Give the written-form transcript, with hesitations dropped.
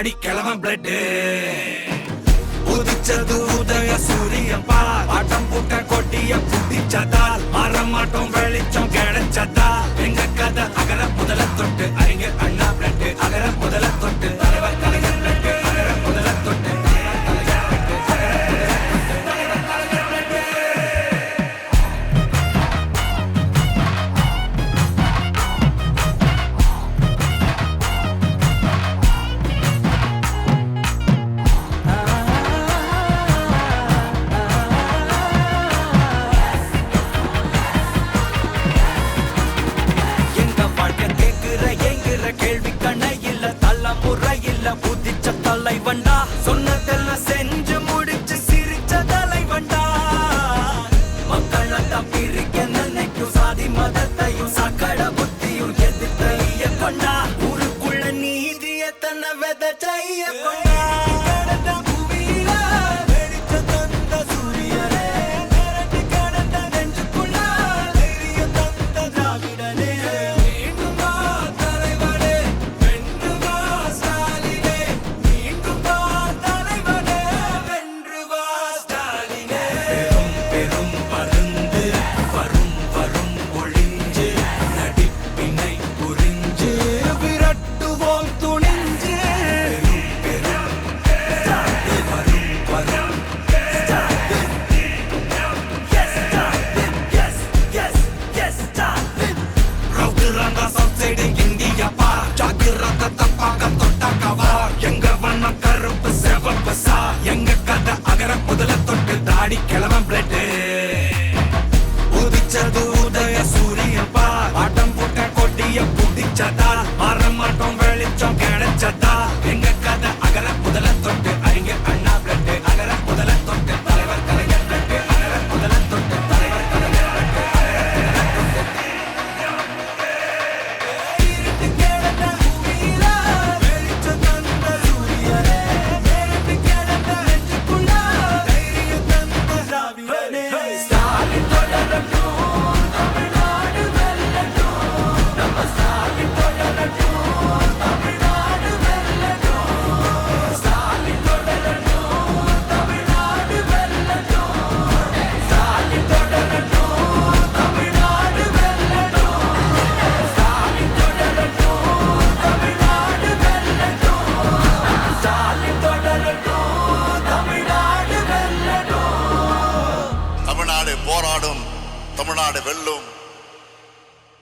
தாடி கிழவன் பிளட் உதிச்சது உதய சூரியன் பார் ஆட்டம் பூட்ட கொட்டிய புட்டிச்சதால் மாறமாட்டோம் வெளிச்சம் கிடைச்சதா எங்க கதை அகர முதல தொட்டு அறிஞர் அண்ணா பிளட் அகர முதல தொட்டு தலைவர் கலைஞர் பிளட் அகர முதல தொட்டு புதிச்ச தலைவண்டா சொன்னதெல்லாம் செஞ்சு முடிச்சு சிரிச்ச தலைவண்டா மக்கள் பிரிக்க நினைக்கும் சாதி மதத்தையும் சக்கட புத்தியும் எதிர்த்தைய கொண்டா ஊருக்குள்ள நீதிய தன்னை விதைச்சைய கொண்டா எங்க கதை அகர முதல தொட்டு தாடி கிழவன் பிளட் உதிச்சது உதய சூரியன் பார் ஆட்டம் போட்ட கொட்டிய புடிச்சதா மாறமாட்டோம் வெளிச்சம் கிடைச்சதா எங்க கதை அகர முதல தொட்டு அறிஞர் அண்ணா பிளட் அகர முதல தொட்டு தலைவர் கலைஞர் பிளட் அகர முதல தொட்டு தலைவர் கலைஞர் பிளட் தமிழ்நாடு போராடும், தமிழ்நாடு வெல்லும்.